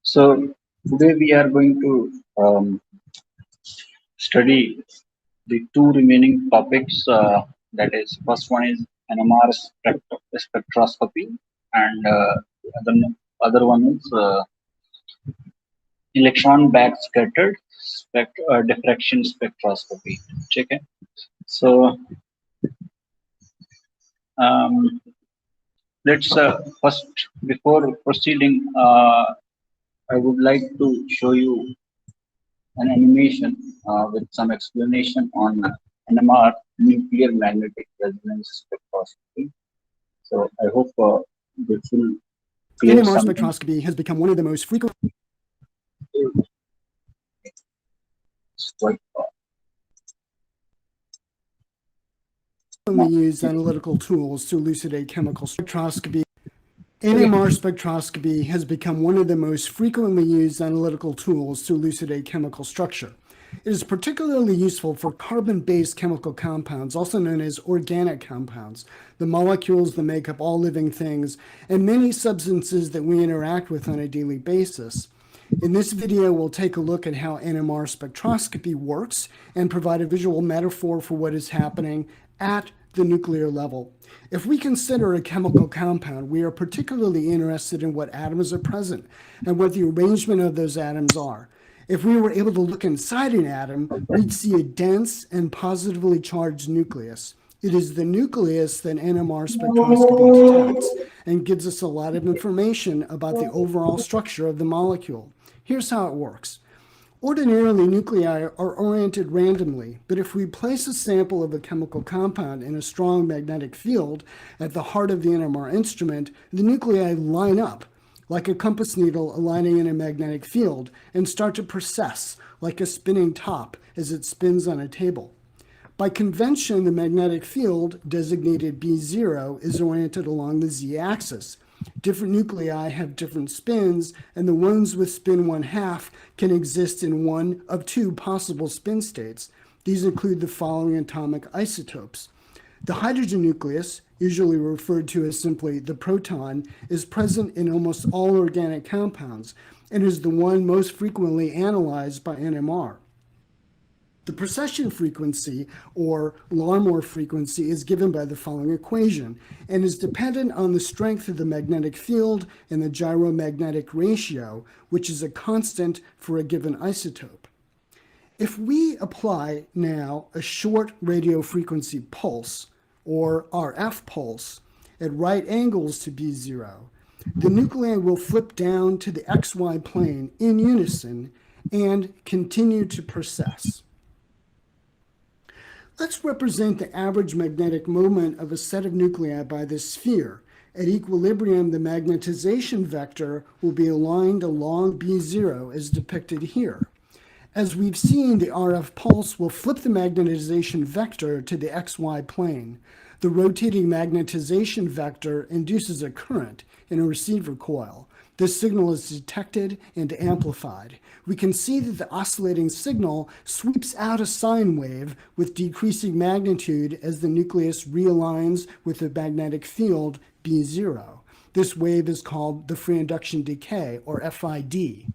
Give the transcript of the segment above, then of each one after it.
So today we are going to study the two remaining topics. That is, first one is NMR spectroscopy, and the other one is electron backscattered diffraction spectroscopy. Okay. So um, let's first, before proceeding, I would like to show you an animation with some explanation on NMR, nuclear magnetic resonance spectroscopy. So I hope this will clear NMR something. spectroscopy has become one of the most frequently It's quite used analytical tools to elucidate chemical spectroscopy. NMR spectroscopy has become one of the most frequently used analytical tools to elucidate chemical structure. It is particularly useful for carbon-based chemical compounds, also known as organic compounds, the molecules that make up all living things, and many substances that we interact with on a daily basis. In this video, we'll take a look at how NMR spectroscopy works and provide a visual metaphor for what is happening at the nuclear level. If we consider a chemical compound, we are particularly interested in what atoms are present and what the arrangement of those atoms are. If we were able to look inside an atom, we'd see a dense and positively charged nucleus. It is the nucleus that NMR spectroscopy detects and gives us a lot of information about the overall structure of the molecule. Here's how it works. Ordinarily, nuclei are oriented randomly, but if we place a sample of a chemical compound in a strong magnetic field at the heart of the NMR instrument, the nuclei line up like a compass needle aligning in a magnetic field and start to precess like a spinning top as it spins on a table. By convention, the magnetic field, designated B0, is oriented along the z-axis. Different nuclei have different spins, and the ones with spin 1/2 can exist in one of two possible spin states. These include the following atomic isotopes. The hydrogen nucleus, usually referred to as simply the proton, is present in almost all organic compounds and is the one most frequently analyzed by NMR. The precession frequency, or Larmor frequency, is given by the following equation and is dependent on the strength of the magnetic field and the gyromagnetic ratio, which is a constant for a given isotope. If we apply now a short radio frequency pulse, or RF pulse, at right angles to B0, the nuclei will flip down to the XY plane in unison and continue to precess. Let's represent the average magnetic moment of a set of nuclei by this sphere. At equilibrium, the magnetization vector will be aligned along B0 as depicted here. As we've seen, the RF pulse will flip the magnetization vector to the XY plane. The rotating magnetization vector induces a current in a receiver coil. This signal is detected and amplified. We can see that the oscillating signal sweeps out a sine wave with decreasing magnitude as the nucleus realigns with the magnetic field B0. This wave is called the free induction decay, or FID.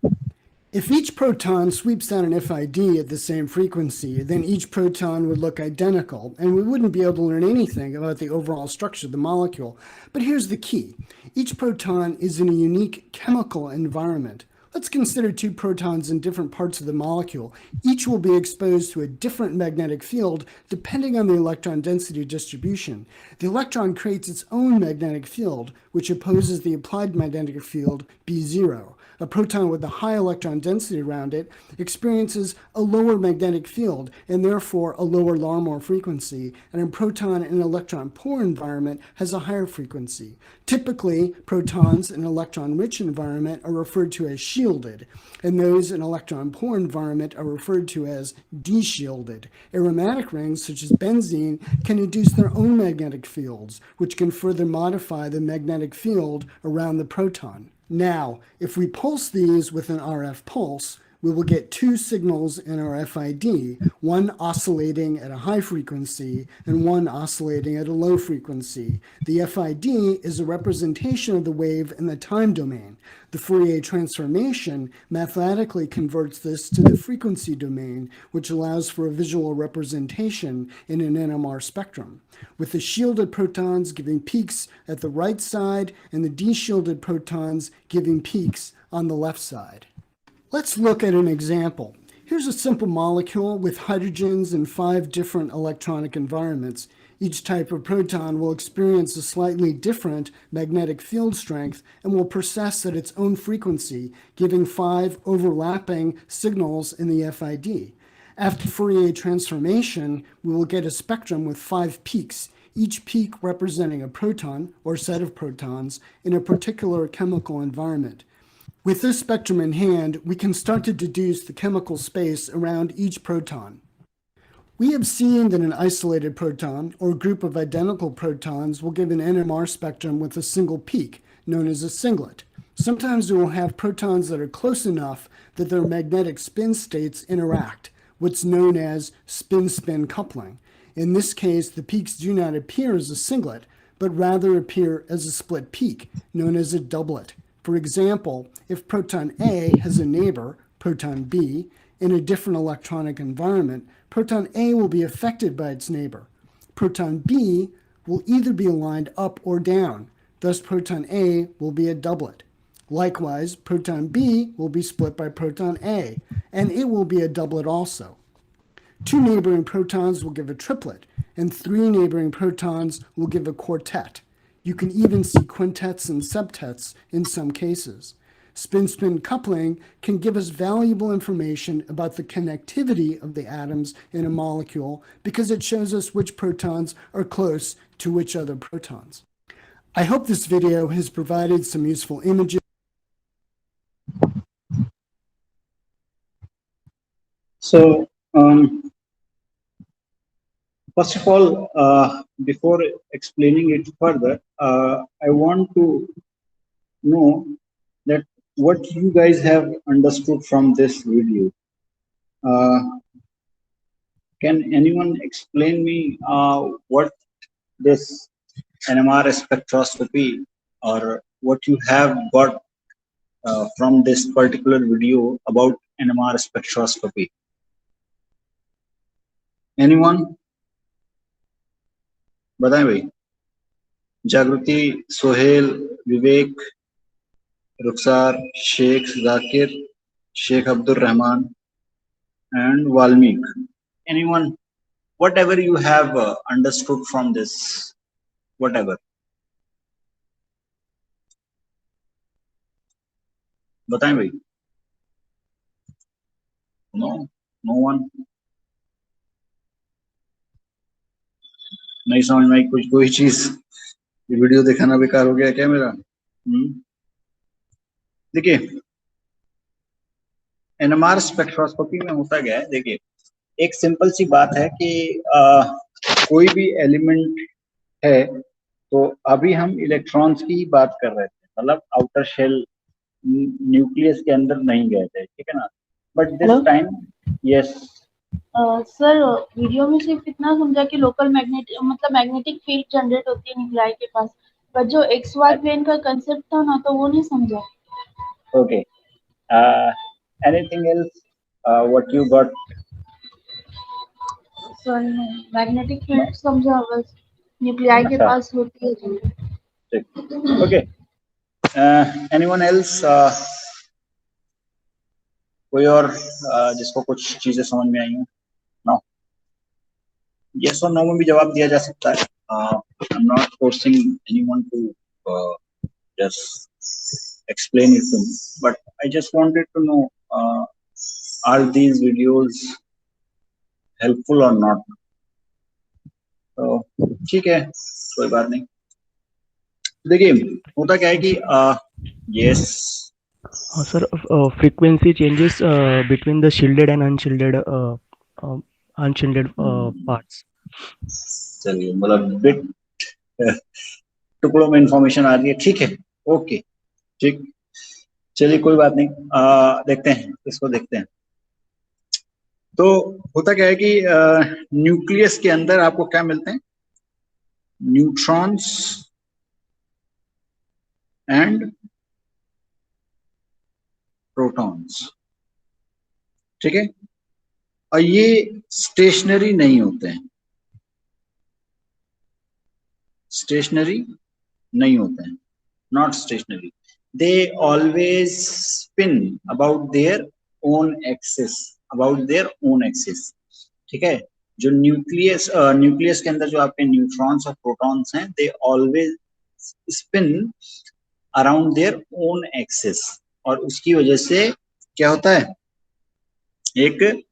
If each proton sweeps down an FID at the same frequency, then each proton would look identical, and we wouldn't be able to learn anything about the overall structure of the molecule. But here's the key. Each proton is in a unique chemical environment. Let's consider two protons in different parts of the molecule. Each will be exposed to a different magnetic field depending on the electron density distribution. The electron creates its own magnetic field, which opposes the applied magnetic field B0. A proton with a high electron density around it experiences a lower magnetic field and therefore a lower Larmor frequency, and a proton in an electron-poor environment has a higher frequency. Typically, protons in an electron-rich environment are referred to as shielded, and those in an electron-poor environment are referred to as deshielded. Aromatic rings, such as benzene, can induce their own magnetic fields, which can further modify the magnetic field around the proton. Now, if we pulse these with an RF pulse, we will get two signals in our FID, one oscillating at a high frequency and one oscillating at a low frequency. The FID is a representation of the wave in the time domain. The Fourier transformation mathematically converts this to the frequency domain, which allows for a visual representation in an NMR spectrum, with the shielded protons giving peaks at the right side and the de-shielded protons giving peaks on the left side. Let's look at an example. Here's a simple molecule with hydrogens in 5 different electronic environments. Each type of proton will experience a slightly different magnetic field strength and will process at its own frequency, giving 5 overlapping signals in the FID. After Fourier transformation, we will get a spectrum with 5 peaks, each peak representing a proton or set of protons in a particular chemical environment. With this spectrum in hand, we can start to deduce the chemical space around each proton. We have seen that an isolated proton or group of identical protons will give an NMR spectrum with a single peak, known as a singlet. Sometimes we will have protons that are close enough that their magnetic spin states interact, what's known as spin-spin coupling. In this case, the peaks do not appear as a singlet, but rather appear as a split peak, known as a doublet. For example, if proton A has a neighbor, proton B, in a different electronic environment, proton A will be affected by its neighbor. Proton B will either be aligned up or down, thus proton A will be a doublet. Likewise, proton B will be split by proton A, and it will be a doublet also. 2 neighboring protons will give a triplet, and 3 neighboring protons will give a quartet. You can even see quintets and septets in some cases. Spin-spin coupling can give us valuable information about the connectivity of the atoms in a molecule because it shows us which protons are close to which other protons. I hope this video has provided some useful images. So, first of all, before explaining it further, I want to know that what you guys have understood from this video. Can anyone explain me what this NMR spectroscopy or what you have got from this particular video about NMR spectroscopy? Anyone? बताएं भाई. जागृति, सोहेल, विवेक, रुखसार, Sheikh Zakir, Sheikh Abdul Rahman, and Valmik. Anyone? Whatever you have understood from this, whatever. बताएं भाई. No, no one. नहीं समझ में आई कुछ कोई चीज. ये वीडियो दिखाना बेकार हो गया क्या मेरा? देखिए, एनएमआर स्पेक्ट्रोस्कोपी में होता क्या है, देखिए एक सिंपल सी बात है कि कोई भी एलिमेंट है तो अभी हम इलेक्ट्रॉन्स की बात कर रहे थे, मतलब आउटर शेल न्यूक्लियस के अंदर नहीं गए थे, ठीक है ना. But this time yes sir video में सिर्फ इतना समझा कि लोकल मैग्नेटिक फील्ड जनरेट होती है न्यूक्लियाई के पास, पर जो एक्स वाई प्लेन का कांसेप्ट था ना तो वो नहीं समझा. Okay, anything else what you got? Sir magnetic field समझा, बस न्यूक्लियाई के पास होती है जनरेट. Okay, anyone else? कोई और जिसको कुछ चीजें समझ में आई हो? नो, यस और नो में भी जवाब दिया जा सकता है. I am not forcing anyone to just explain it to me, but I just wanted to know are these videos helpful or not? तो ठीक है, कोई बात नहीं. देखिए होता क्या है कि yes. Sir, frequency changes between the shielded and unshielded parts. चलिए, मतलब बिट टुकड़ों में इंफॉर्मेशन आ रही है, ठीक है, ओके, ठीक. चलिए कोई बात नहीं, देखते हैं इसको, देखते हैं। तो होता क्या है कि न्यूक्लियस के अंदर आपको क्या मिलते हैं, न्यूट्रॉन्स एंड प्रोटॉन्स, ठीक है। और ये स्टेशनरी नहीं होते हैं, स्टेशनरी नहीं होते हैं, not stationary, they always spin about their own axis, about their own axis, ठीक है। जो न्यूक्लियस न्यूक्लियस के अंदर जो आपके न्यूट्रॉन्स और प्रोटॉन्स हैं, they always spin around their own axis, और उसकी वजह से क्या होता है, एक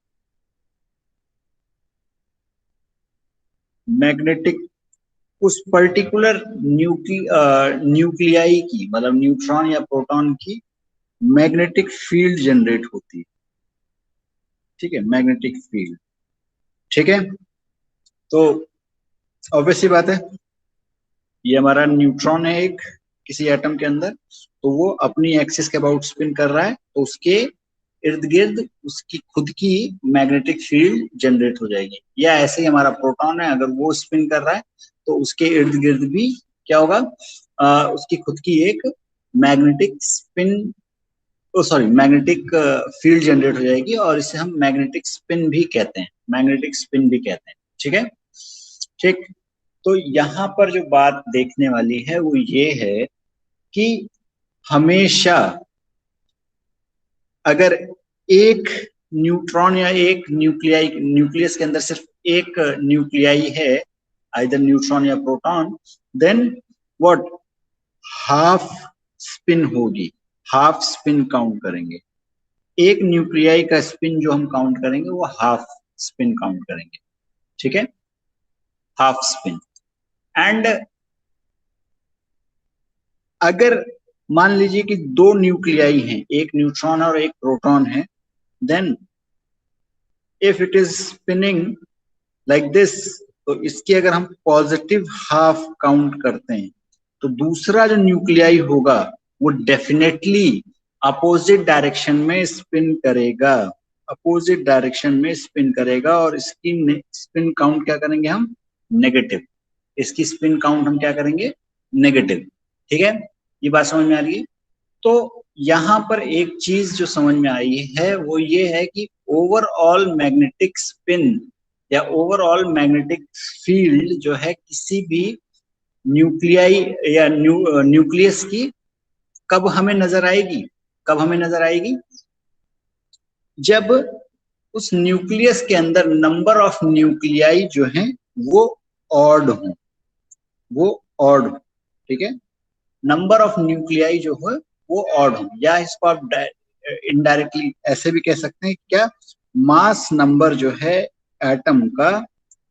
मैग्नेटिक, उस पर्टिकुलर न्यूक्लियाई की, मतलब न्यूट्रॉन या प्रोटॉन की मैग्नेटिक फील्ड जनरेट होती है, ठीक है, मैग्नेटिक फील्ड, ठीक है। तो ऑब्वियस सी बात है, ये हमारा न्यूट्रॉन है एक किसी एटम के अंदर, तो वो अपनी एक्सिस के अबाउट स्पिन कर रहा है, तो उसके इर्द गिर्द उसकी खुद की मैग्नेटिक फील्ड जनरेट हो जाएगी। या ऐसे ही हमारा प्रोटॉन है, अगर वो स्पिन कर रहा है तो उसके इर्द गिर्द भी क्या होगा, उसकी खुद की एक magnetic spin, sorry magnetic field generate हो जाएगी, और इसे हम मैग्नेटिक स्पिन भी कहते हैं, मैग्नेटिक स्पिन भी कहते हैं, ठीक है। ठीक, तो यहाँ पर जो बात देखने वाली है वो ये है कि हमेशा अगर एक न्यूट्रॉन या एक न्यूक्लियाई, न्यूक्लियस के अंदर सिर्फ एक न्यूक्लियाई है, आइदर न्यूट्रॉन या proton, then what, half spin होगी, हाफ स्पिन काउंट करेंगे। एक न्यूक्लियाई का स्पिन जो हम काउंट करेंगे वो हाफ स्पिन काउंट करेंगे, ठीक है, हाफ स्पिन। एंड अगर मान लीजिए कि दो न्यूक्लियाई हैं, एक न्यूट्रॉन और एक प्रोटॉन है, then if it is spinning like this, तो इसकी अगर हम पॉजिटिव हाफ काउंट करते हैं, तो दूसरा जो न्यूक्लियाई होगा वो डेफिनेटली अपोजिट डायरेक्शन में स्पिन करेगा, अपोजिट डायरेक्शन में स्पिन करेगा, और इसकी स्पिन काउंट क्या करेंगे हम, नेगेटिव, इसकी स्पिन काउंट हम क्या करेंगे, नेगेटिव, ठीक है। ये बात समझ में आ रही है। तो यहाँ पर एक चीज जो समझ में आई है वो ये है कि ओवरऑल मैग्नेटिक स्पिन या ओवरऑल मैग्नेटिक फील्ड जो है किसी भी न्यूक्लियाई या न्यूक्लियस की कब हमें नजर आएगी, कब हमें नजर आएगी, जब उस न्यूक्लियस के अंदर नंबर ऑफ न्यूक्लियाई जो हैं वो ऑड हो, वो ऑड हो, ठीक है, नंबर ऑफ न्यूक्लियाई जो है वो ऑड हो, या इसको आप इनडायरेक्टली ऐसे भी कह सकते हैं, क्या मास नंबर जो है एटम का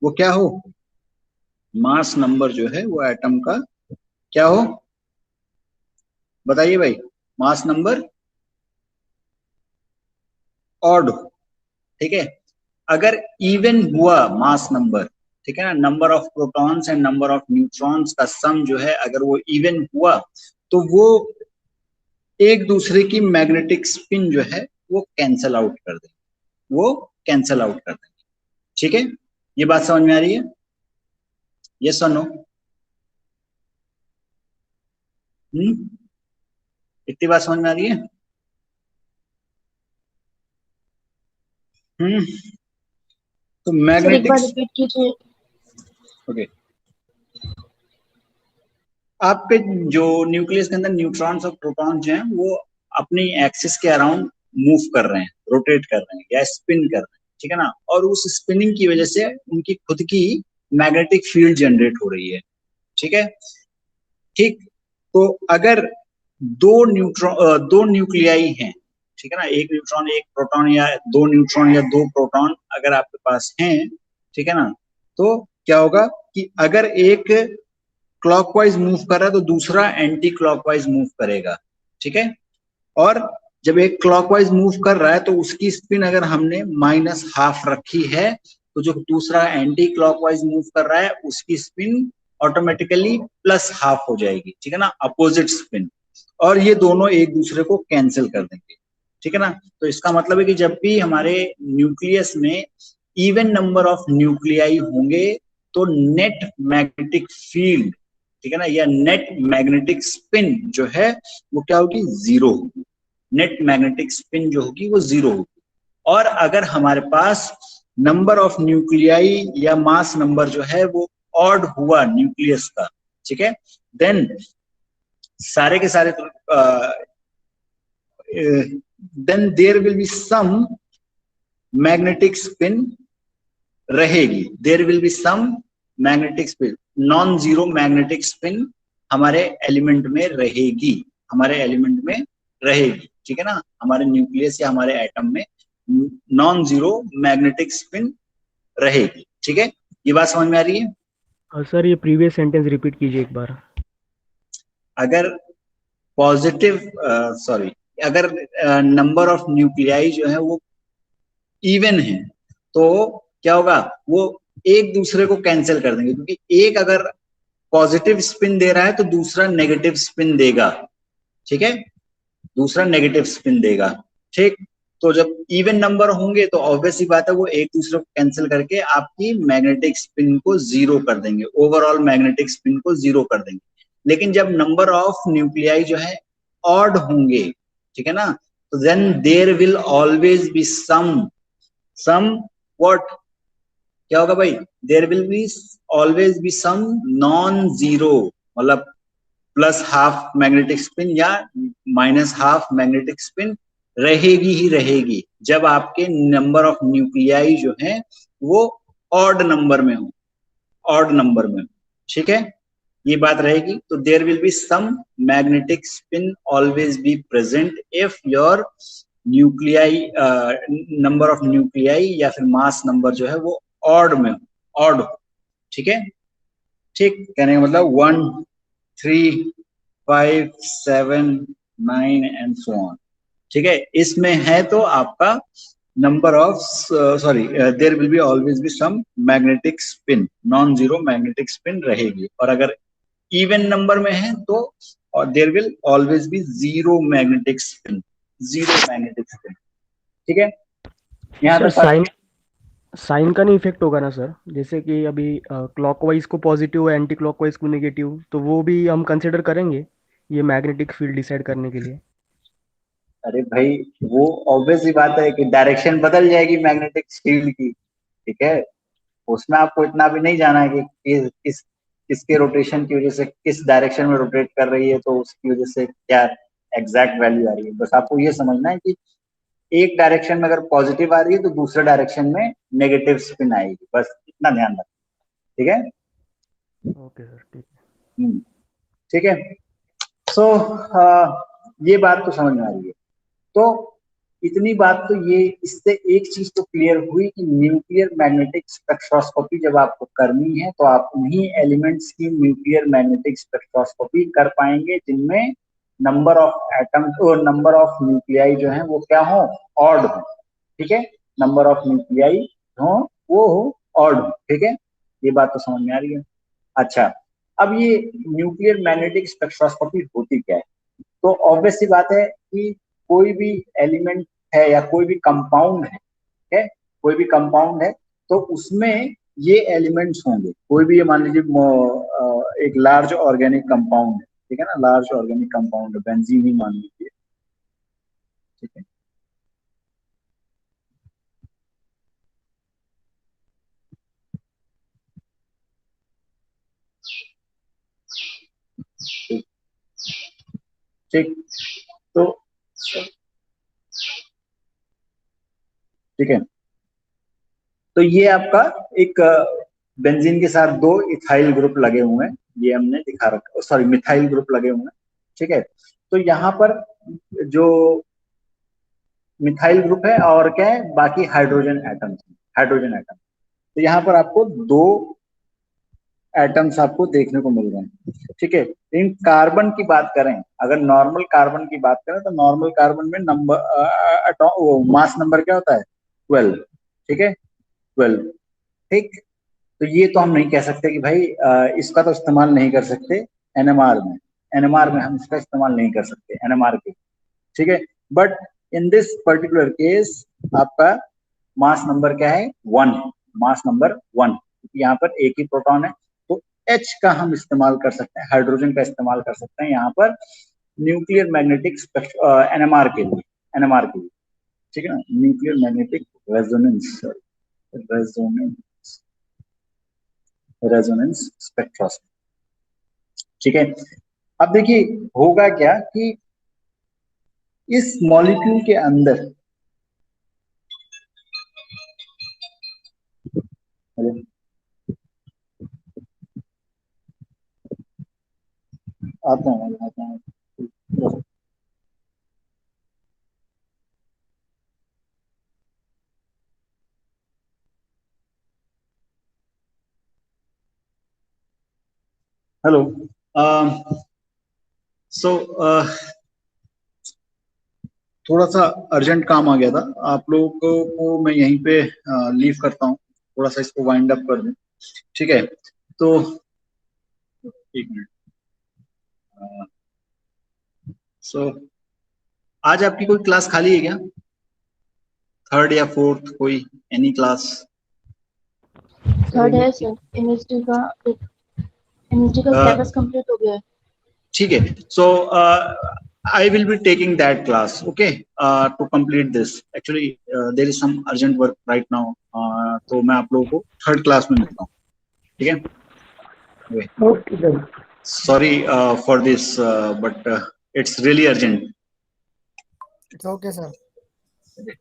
वो क्या हो, मास नंबर जो है वो एटम का क्या हो, बताइए भाई, मास नंबर ऑड हो, ठीक है। अगर इवन हुआ मास नंबर, ठीक है ना, number of protons and number of neutrons का सम जो है अगर वो इवन हुआ, तो वो एक दूसरे की मैग्नेटिक स्पिन जो है वो कैंसल आउट कर देंगे, वो कैंसल आउट कर देंगे, ठीक है। ये बात समझ में आ रही है, यस और नो? इतनी बात समझ में आ रही है? तो सर एक मैग्नेटिक, बार रिपीट कीजिए। ओके, आपके जो न्यूक्लियस के अंदर न्यूट्रॉन्स और प्रोटॉन्स जो हैं वो अपनी एक्सिस के अराउंड मूव कर रहे हैं, रोटेट कर रहे हैं या स्पिन कर रहे हैं, ठीक है ना, और उस स्पिनिंग की वजह से उनकी खुद की मैग्नेटिक फील्ड जनरेट हो रही है, ठीक है। ठीक, तो अगर दो न्यूक्लियाई हैं, ठीक है ना, एक न्यूट्रॉन एक प्रोटॉन, या दो न्यूट्रॉन या दो प्रोटॉन अगर आपके पास हैं, ठीक है ना, तो क्या होगा कि अगर एक क्लॉकवाइज मूव कर रहा है तो दूसरा एंटी क्लॉकवाइज मूव करेगा, ठीक है। और जब एक क्लॉकवाइज मूव कर रहा है तो उसकी स्पिन अगर हमने माइनस हाफ रखी है, तो जो दूसरा एंटी क्लॉकवाइज मूव कर रहा है उसकी स्पिन ऑटोमेटिकली प्लस हाफ हो जाएगी, ठीक है ना, अपोजिट स्पिन। और ये दोनों एक दूसरे को कैंसिल कर देंगे, ठीक है ना। तो इसका मतलब है कि जब भी हमारे न्यूक्लियस में इवन नंबर ऑफ न्यूक्लियाई होंगे तो नेट मैग्नेटिक फील्ड, ठीक है ना, या नेट मैग्नेटिक स्पिन जो है वो क्या होगी, जीरो होगी। नेट मैग्नेटिक स्पिन जो होगी वो जीरो होगी। और अगर हमारे पास नंबर ऑफ न्यूक्लियाई या मास नंबर जो है वो ऑड हुआ न्यूक्लियस का, ठीक है, देन सारे के सारे then there will be some magnetic spin रहेगी, there will be some magnetic spin, non zero magnetic spin हमारे एलिमेंट में रहेगी, हमारे एलिमेंट में रहेगी, ठीक है ना। हमारे न्यूक्लियस या हमारे एटम में नॉन जीरो मैग्नेटिक स्पिन रहेगी, ठीक है। ये बात समझ में आ रही है? सर ये प्रीवियस सेंटेंस रिपीट कीजिए एक बार। अगर पॉजिटिव सॉरी अगर नंबर ऑफ न्यूक्लियाई जो है वो इवन है तो क्या होगा, वो एक दूसरे को कैंसिल कर देंगे, क्योंकि एक अगर पॉजिटिव स्पिन दे रहा है तो दूसरा नेगेटिव स्पिन देगा, ठीक है, दूसरा नेगेटिव स्पिन देगा, ठीक। तो जब इवन नंबर होंगे तो ऑब्वियस ही बात है वो एक दूसरे को कैंसिल करके आपकी मैग्नेटिक स्पिन को जीरो कर देंगे, ओवरऑल मैग्नेटिक स्पिन को जीरो कर देंगे। लेकिन जब नंबर ऑफ न्यूक्लियाई जो है ऑड होंगे, ठीक है ना, तो then there will always be some what, क्या होगा भाई, there will be always be some non zero, मतलब प्लस हाफ मैग्नेटिक स्पिन या माइनस हाफ मैग्नेटिक स्पिन रहेगी ही रहेगी जब आपके नंबर ऑफ न्यूक्लियाई जो है वो ऑड नंबर में हो, ऑड नंबर में, ठीक है, ये बात रहेगी। तो there will be some magnetic spin always be present if your nuclei number of nuclei या फिर मास नंबर जो है वो ऑड में हो, ऑड हो, ठीक है। ठीक, कहने का मतलब 1 3 5 7 9 एंड सो ऑन, ठीक है। इसमें है तो आपका number of sorry there will be always be some magnetic spin, non zero magnetic spin रहेगी। और अगर इवन नंबर में है तो there will always be zero magnetic spin, zero magnetic spin, ठीक है। यहाँ सर तक साइन का नहीं इफेक्ट होगा ना सर, जैसे कि अभी क्लॉकवाइज को पॉजिटिव एंटी क्लॉकवाइज को नेगेटिव, तो वो भी हम कंसिडर करेंगे ये मैग्नेटिक फील्ड डिसाइड करने के लिए? अरे भाई वो ऑब्वियस ही बात है कि डायरेक्शन बदल जाएगी मैग्नेटिक फील्ड की, ठीक है, उसमें आपको इतना भी नहीं जाना है कि किसके रोटेशन की वजह से किस डायरेक्शन में रोटेट कर रही है तो उसकी वजह से क्या एग्जैक्ट वैल्यू आ रही है। बस आपको ये समझना है कि एक डायरेक्शन में अगर पॉजिटिव आ रही है तो दूसरे डायरेक्शन में नेगेटिव स्पिन आएगी, बस इतना ध्यान रखना, ठीक है। ओके सर, ठीक है। ठीक है। सो ये बात तो समझ में आ रही है। तो इतनी बात तो ये, इससे एक चीज तो क्लियर हुई कि न्यूक्लियर मैग्नेटिक स्पेक्ट्रोस्कोपी जब आपको करनी है तो आप उन्हीं एलिमेंट्स की न्यूक्लियर मैग्नेटिक स्पेक्ट्रोस्कोपी कर पाएंगे जिनमें नंबर ऑफ एटम्स और नंबर ऑफ न्यूक्लियाई जो है वो क्या हो, ऑड हो, ठीक है, नंबर ऑफ न्यूक्लियाई हो वो हो ऑड हो, ठीक है, ये बात तो समझ में आ रही है। अच्छा, अब ये न्यूक्लियर मैग्नेटिक स्पेक्ट्रोस्कोपी होती क्या है? तो ऑब्वियस सी बात है कि कोई भी एलिमेंट है या कोई भी कंपाउंड है, ठीक है, कोई भी कंपाउंड है तो उसमें ये एलिमेंट्स होंगे। कोई भी, ये मान लीजिए एक लार्ज ऑर्गेनिक कंपाउंड है, ठीक है ना, लार्ज ऑर्गेनिक कंपाउंड बेंजीन ही मान लीजिए, ठीक है, ठीक, ठीक, तो ठीक है, तो ये आपका एक बेंजीन के साथ दो इथाइल ग्रुप लगे हुए हैं, ये हमने दिखा रखा, सॉरी मिथाइल ग्रुप लगे हुए हैं, ठीक है। तो यहाँ पर जो मिथाइल ग्रुप है और क्या है, बाकी हाइड्रोजन एटम्स, हाइड्रोजन एटम। तो यहाँ पर आपको दो एटम्स आपको देखने को मिल रहे हैं, ठीक है। इन कार्बन की बात करें, अगर नॉर्मल कार्बन की बात करें तो नॉर्मल कार्बन में नंबर मास नंबर क्या होता है, 12, ठीक है, 12, ठीक। तो ये तो हम नहीं कह सकते कि भाई इसका तो इस्तेमाल नहीं कर सकते एनएमआर में, एनएमआर में हम इसका इस्तेमाल नहीं कर सकते, एनएमआर के, ठीक है। But in this particular case आपका मास नंबर क्या है, 1, मास नंबर 1, यहाँ पर एक ही प्रोटॉन है, तो H का हम इस्तेमाल कर सकते हैं, हाइड्रोजन का इस्तेमाल कर सकते हैं यहाँ पर न्यूक्लियर मैग्नेटिक एनएमआर के लिए, एनएमआर के लिए, ठीक है ना, nuclear magnetic resonance, resonance spectroscopy, ठीक है। अब देखिए होगा क्या कि इस मॉलिक्यूल के अंदर, आता हूँ, हेलो, सो थोड़ा सा अर्जेंट काम आ गया था, आप लोगों को मैं यहीं पे लीव करता हूँ, थोड़ा सा इसको वाइंड अप कर दूं, ठीक है। तो एक मिनट, सो आज आपकी कोई क्लास खाली है क्या, थर्ड या फोर्थ, कोई एनी क्लास? थर्ड है सर, एमएसडी का सिलेबस कंप्लीट हो गया है। ठीक है, सो I will be taking that class, okay, to complete this. Actually, there is some urgent work right now. तो मैं आप लोगों को थर्ड क्लास में मिलता हूँ, ठीक है? Okay sir. Sorry for this, but it's really urgent. It's okay, sir. Okay.